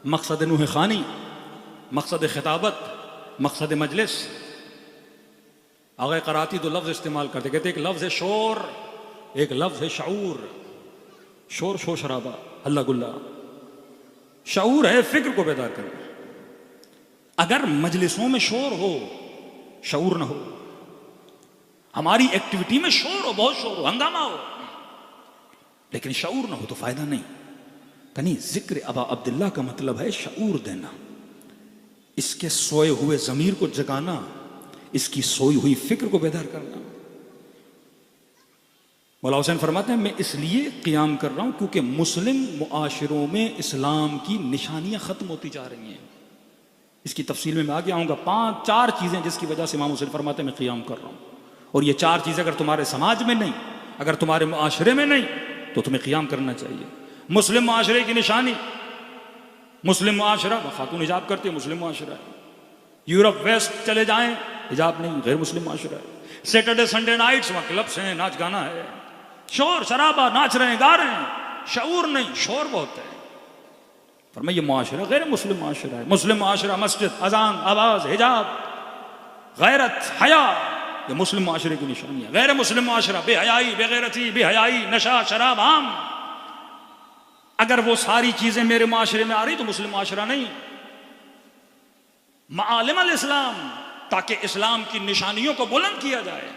मकसद नूह खानी, मकसद खिताबत, मकसद मजलिस। आगे कराती तो लफ्ज़ इस्तेमाल करते, कहते एक लफ्ज़ है शोर, एक लफ्ज़ है शऊर। शोर शोर शराबा हल्ला गुल्ला, शऊर है फिक्र को बेदार करना। अगर मजलिसों में शोर हो, शऊर ना हो, हमारी एक्टिविटी में शोर हो, बहुत शोर हो, हंगामा हो, लेकिन शऊर ना हो तो फायदा नहीं। कहीं जिक्र अबा अब्दुल्ला का मतलब है शऊर देना, इसके सोए हुए जमीर को जगाना, इसकी सोई हुई फिक्र को बेदार करना। मौला हुसैन फरमाते हैं मैं इसलिए क़ियाम कर रहा हूं क्योंकि मुस्लिम मुआशरों में इस्लाम की निशानियां खत्म होती जा रही हैं। इसकी तफसील में मैं आगे आऊंगा। 4 चीजें जिसकी वजह से इमाम हुसैन फरमाते हैं मैं क़ियाम कर रहा हूं, और ये 4 चीजें अगर तुम्हारे समाज में नहीं, अगर तुम्हारे मुआशरे में नहीं, तो तुम्हें क़ियाम करना चाहिए। मुस्लिम मुआशरे की निशानी, मुस्लिम मुआशरा खातून हिजाब करती है, मुस्लिम मुआशरा है। यूरोप वेस्ट चले जाएं, हिजाब नहीं, गैर मुस्लिम मुआशरा है। सैटरडे संडे नाइट्स वहां क्लब्स हैं, नाच गाना है, शोर शराबा, नाच रहे हैं, गा रहे हैं, शऊर नहीं, शोर बहुत है। पर मैं ये मुआशरा गैर मुस्लिम मुआशरा है। मुस्लिम मुआशरा मस्जिद, अजान, आवाज, हिजाब, गैरत, हया, ये मुस्लिम मुआशरे की निशानी है। गैर मुस्लिम मुआशरा बेहयाई, बेगैरती, बेहयाई, नशा, शराब, आम। अगर वो सारी चीजें मेरे मुआशरे में आ रही तो मुस्लिम मुआशरा नहीं। मालिम अल इस्लाम, ताकि इस्लाम की निशानियों को बुलंद किया जाए।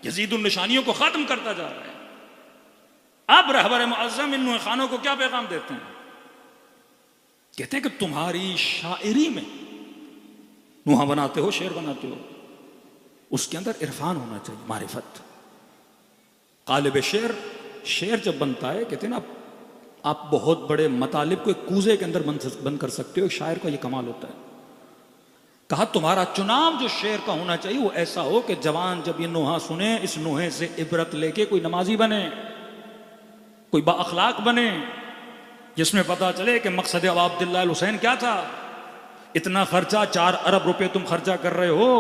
यजीद उन निशानियों को खत्म करता जा रहा है। अब रहबर मुअज़्ज़म इन नूह खानों को क्या पैगाम देते हैं? कहते हैं कि तुम्हारी शायरी में नूहा बनाते हो, शेर बनाते हो, उसके अंदर इरफान होना चाहिए, मारिफत। कालिब शेर, शेर जब बनता है, कहते हैं ना आप बहुत बड़े मतालिब को एक कूजे के अंदर बंद कर सकते हो। एक शायर का ये कमाल होता है। कहा तुम्हारा चुनाव जो शेर का होना चाहिए वो ऐसा हो कि जवान जब ये नोहा सुने, इस नोहे से इबरत लेके कोई नमाजी बने, कोई बाअखलाक बने, जिसमें पता चले कि मकसद अबा अब्दुल्ला हुसैन क्या था। इतना खर्चा, 4 अरब रुपए तुम खर्चा कर रहे हो।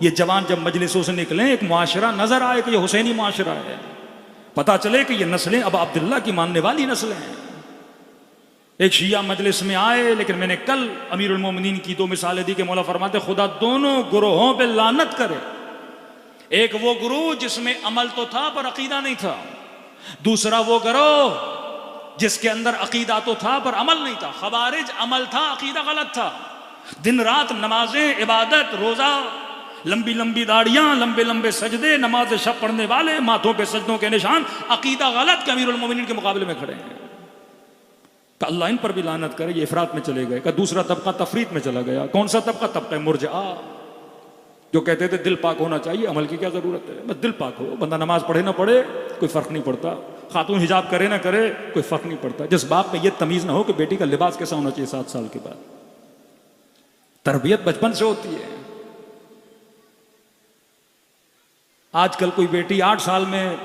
ये जवान जब मजलिसों से निकले, एक मुआशरा नजर आए कि ये हुसैनी मुआशरा है। पता चले कि ये नस्लें अबा अब्दुल्ला की मानने वाली नस्लें हैं। एक शिया मजलिस में आए, लेकिन मैंने कल अमीरुल मोमिनीन की 2 मिसालें दी कि मौला फरमाते खुदा दोनों गुरोहों पे लानत करे। एक वो गुरु जिसमें अमल तो था पर अकीदा नहीं था, दूसरा वो गिरोह जिसके अंदर अकीदा तो था पर अमल नहीं था। खवारिज अमल था, अकीदा गलत था। दिन रात नमाजें, इबादत, रोजा, लंबी लंबी दाढ़ियां, लंबे लंबे सजदे, नमाज शब पढ़ने वाले, माथों पे सजदों के निशान, अकीदा गलत के अमीरुल मोमिनीन के मुकाबले में खड़े हैं। का अल्लाह इन पर भी लानत करे, ये इफरात में चले गए। का दूसरा तबका तफरीत में चला गया। कौन सा तबका? तबका मुरजिआ, जो कहते थे दिल पाक होना चाहिए, अमल की क्या जरूरत है, बस दिल पाक हो। बंदा नमाज पढ़े ना पढ़े कोई फर्क नहीं पड़ता, खातून हिजाब करे ना करे कोई फर्क नहीं पड़ता। जिस बाप में ये तमीज ना हो कि बेटी का लिबास कैसा होना चाहिए 7 साल के बाद। तरबियत बचपन से होती है। आजकल कोई बेटी 8 साल में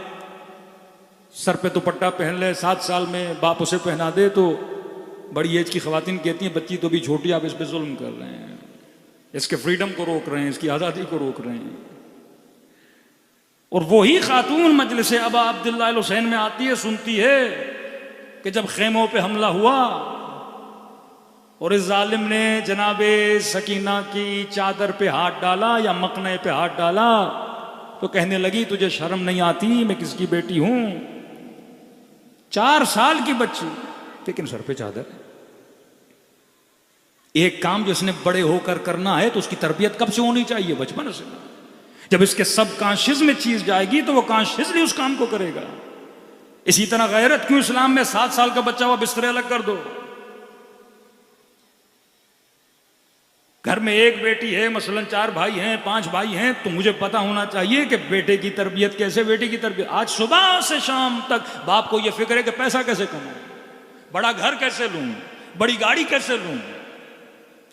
सर पे दुपट्टा पहन ले, 7 साल में बाप उसे पहना दे, तो बड़ी एज की खवातीन कहती हैं बच्ची तो भी छोटी, आप इस पे जुल्म कर रहे हैं, इसके फ्रीडम को रोक रहे हैं, इसकी आज़ादी को रोक रहे हैं। और वही खातून मजलिस अबा अब्दुल्ला हुसैन में आती है, सुनती है कि जब खेमों पे हमला हुआ और इस जालिम ने जनाबे सकीना की चादर पे हाथ डाला या मकने पे हाथ डाला, तो कहने लगी तुझे शर्म नहीं आती, मैं किसकी बेटी हूं? 4 साल की बच्ची, लेकिन सर पे चादर। एक काम जो इसने बड़े होकर करना है तो उसकी तरबियत कब से होनी चाहिए? बचपन से। जब इसके सब कॉन्शियस में चीज जाएगी तो वो कॉन्शियसली उस काम को करेगा। इसी तरह गैरत क्यों इस्लाम में 7 साल का बच्चा हुआ बिस्तर अलग कर दो। घर में एक बेटी है, मसलन 4 भाई हैं, 5 भाई हैं, तो मुझे पता होना चाहिए कि बेटे की तरबियत कैसे, बेटी की तरबियत। आज सुबह से शाम तक बाप को यह फिक्र है कि पैसा कैसे कमाऊं, बड़ा घर कैसे लूं, बड़ी गाड़ी कैसे लूं।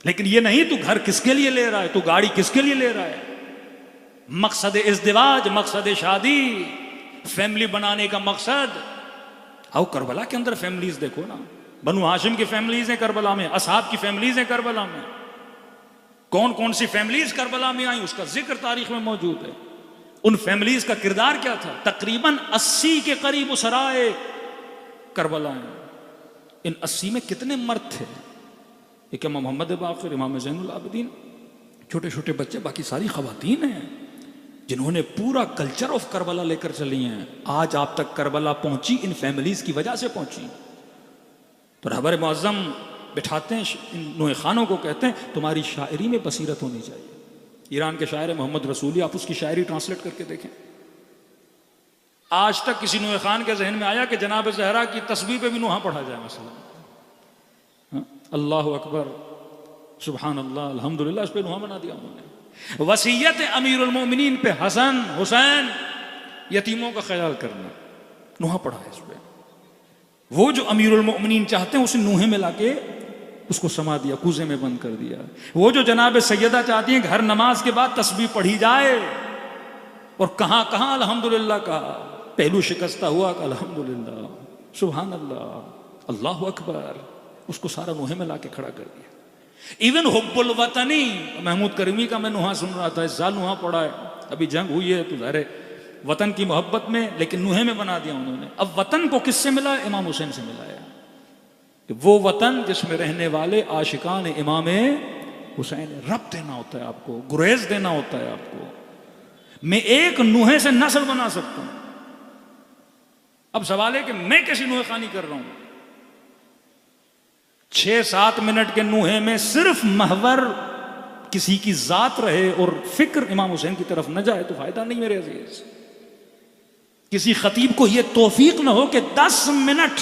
लेकिन ये नहीं तू घर किसके लिए ले रहा है, तू गाड़ी किसके लिए ले रहा है। मकसद इज़्दिवाज, मकसद शादी, फैमिली बनाने का मकसद। आओ करबला के अंदर फैमिलीज देखो ना, बनु हाशिम की फैमिलीज हैं करबला में, असहाब की फैमिलीज हैं करबला में। कौन कौन सी फैमिलीज करबला में आई उसका जिक्र तारीख में मौजूद है। उन फैमिलीज का किरदार क्या था। तकरीबन 80 के करीब उसराए करबला हैं। इन 80 में कितने मर्द थे? एक इमाम मोहम्मद बाक़िर, इमाम ज़ैनुल आबिदीन, छोटे छोटे बच्चे, बाकी सारी ख़वातीन हैं जिन्होंने पूरा कल्चर ऑफ करबला लेकर चली हैं। आज आप तक करबला पहुंची इन फैमिलीज़ की वजह से पहुंची। तो रहबर मुअज़्ज़म बिठाते हैं इन नूहे खानों को, कहते हैं तुम्हारी शायरी में बसीरत होनी चाहिए। ईरान के शायर मोहम्मद रसूली, आप उसकी शायरी ट्रांसलेट करके देखें। आज तक किसी नूहे खान के जहन में आया कि जनाब ज़हरा की तस्बीह पे भी नुहा पढ़ा जाए मसलन? अल्लाह अकबर, सुबहान अल्लाह, अल्हम्दुलिल्लाह, इस पे नुहा बना दिया उन्होंने। वसीयत अमीरुल मोमिनीन पे हसन हुसैन, यतीमों का ख्याल करना, नुहा पढ़ा है इस पे। वो जो अमीरुल मोमिनीन चाहते हैं उसे नुहे में लाके उसको समा दिया, कूजे में बंद कर दिया। वो जो जनाब सैयदा चाहती हैं हर नमाज के बाद तस्बीह पढ़ी जाए, और कहां कहां अल्हम्दुलिल्लाह का पहलू शिकस्ता हुआ का अल्हम्दुलिल्लाह, सुभान अल्लाह, अल्लाह अकबर, उसको सारा नुहे में लाके खड़ा कर दिया। इवन हुब्बुल वतनी, महमूद करीमी का मैं नुहा सुन रहा था, इस साल नुहा पढ़ा है, अभी जंग हुई है तो ज़ाहिर वतन की मोहब्बत में, लेकिन नुहे में बना दिया उन्होंने। अब वतन को किससे मिला? इमाम हुसैन से मिलाया कि वो वतन जिसमें रहने वाले आशिकान इमाम हुसैन, रब देना होता है आपको, गुरेज देना होता है आपको। मैं एक नुहे से नस्ल बना सकता हूं। अब सवाल है कि मैं कैसी नुहे खानी कर रहा हूं? 6-7 मिनट के नुहे में सिर्फ महवर किसी की जात रहे और फिक्र इमाम हुसैन की तरफ न जाए तो फायदा नहीं मेरे अजीज। किसी खतीब को यह तौफीक न हो कि 10 मिनट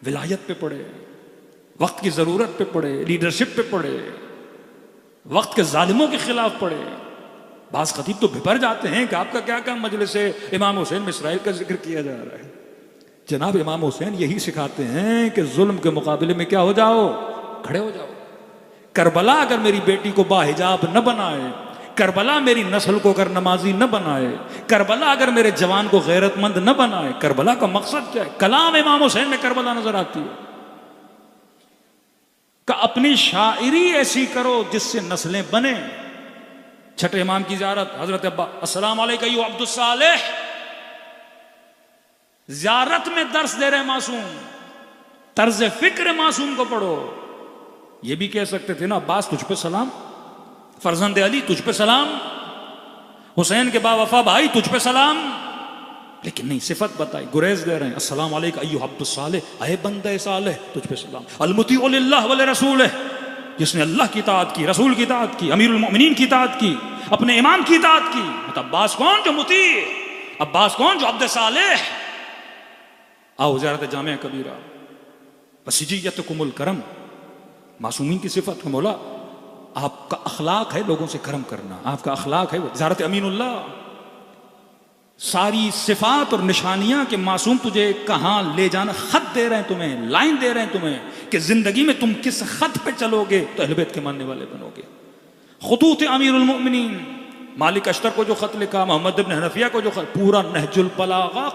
विलायत पे पड़े, वक्त की जरूरत पे पड़े, लीडरशिप पे पड़े, वक्त के जालिमों के खिलाफ पड़े। बास खतीब तो बिपर जाते हैं कि आपका क्या काम मजलिस से इमाम हुसैन में इसराइल का जिक्र किया जा रहा है। जनाब इमाम हुसैन यही सिखाते हैं कि जुल्म के मुकाबले में क्या हो जाओ, खड़े हो जाओ। करबला अगर मेरी बेटी को बाहिजाब न बनाए, करबला मेरी नस्ल को अगर नमाजी न बनाए, करबला अगर मेरे जवान को गैरतमंद न बनाए, करबला का मकसद क्या है? कलाम इमाम हुसैन में करबला नजर आती है कि अपनी शायरी ऐसी करो जिससे नस्लें बने। छठे इमाम की ज़ियारत, हजरत अब्बा अस्सलाम अलैका अय्युहा अब्दुस सालेह, ज़ियारत में दर्स दे रहे मासूम, तर्ज फिक्र मासूम को पढ़ो। ये भी कह सकते थे ना, अब्बास तुझ पे सलाम, फरजंद अली तुझ पे सलाम, हुसैन के बावफा भाई तुझ पे सलाम, लेकिन नहीं, सिफत बताई, गुरेज दे रहे हैं। अस्सलाम अलैका अय्युहा अब्दुस सालेह, अय बंदे सालेह तुझ पे सलाम, अल मुतीउ लिल्लाह व लिरसूलिह, जिसने अल्लाह की इताअत की, रसूल की इताअत की, अमीरुल मोमिनीन की इताअत की, अपने इमाम की इताअत की। मतलब अब्बास कौन? जो मुती, अब्बास कौन? जो अब्द सालेह। आओ ज़ियारत जामिया कबीरा, वसीजियतकुमुल करम, मासूमीन की सिफत का मौला आपका अखलाक है लोगों से करम करना, आपका अखलाक है। ज़ियारत अमीनुल्लाह, सारी सिफात और निशानियां कि मासूम तुझे कहां ले जाना, खत दे रहे हैं तुम्हें, लाइन दे रहे हैं तुम्हें कि जिंदगी में तुम किस खत पे चलोगे तो अहले बैत के मानने वाले बनोगे। खुतूत अमीरुल मोमिनीन, मालिक अश्तर को जो खत लिखा, मोहम्मद इब्न हनफिया को जो खत, पूरा नहजुल बलागा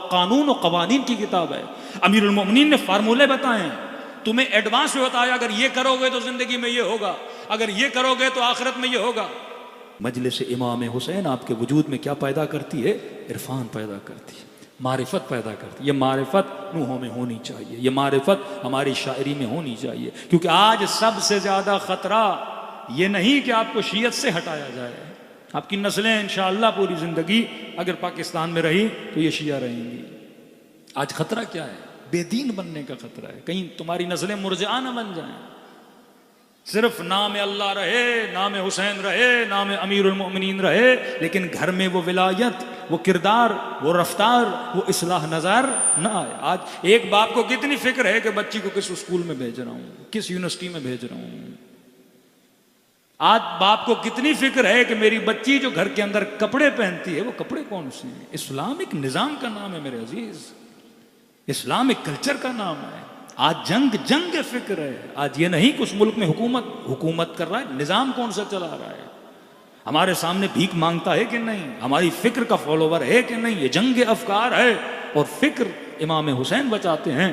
कानून और कवानीन की किताब है। अमीरुल मोमिनीन ने फार्मूले बताए, तुम्हें एडवांस में बताया, अगर ये करोगे तो जिंदगी में ये होगा, अगर ये करोगे तो आखिरत में ये होगा। मजलिस इमाम हुसैन आपके वजूद में क्या पैदा करती है? इरफान पैदा करती है, मारिफत पैदा करती है। ये मारिफत रूहों में होनी चाहिए, ये मारिफत हमारी शायरी में होनी चाहिए। क्योंकि आज सबसे ज्यादा खतरा ये नहीं कि आपको शीयत से हटाया जाए, आपकी नस्लें इंशाअल्लाह पूरी जिंदगी अगर पाकिस्तान में रही तो ये शिया रहेंगी। आज खतरा क्या है? बेदीन बनने का खतरा है, कहीं तुम्हारी नस्लें मुरजा न बन जाएं। सिर्फ नाम अल्लाह रहे, नाम हुसैन रहे, नाम अमीरुल मोमिनीन रहे, लेकिन घर में वो विलायत, वो किरदार, वो रफ्तार, वो इस्लाह नजर न आए। आज एक बाप को कितनी फिक्र है कि बच्ची को किस स्कूल में भेज रहा हूं, किस यूनिवर्सिटी में भेज रहा हूं। आज बाप को कितनी फिक्र है कि मेरी बच्ची जो घर के अंदर कपड़े पहनती है वो कपड़े कौन से हैं। इस्लामिक निजाम का नाम है मेरे अजीज, इस्लामिक कल्चर का नाम है। आज जंग फिक्र है। आज ये नहीं कि उस मुल्क में हुकूमत कर रहा है, निजाम कौन सा चला रहा है, हमारे सामने भीख मांगता है कि नहीं, हमारी फिक्र का फॉलोवर है कि नहीं। ये जंग अफकार है और फिक्र इमाम हुसैन बचाते हैं।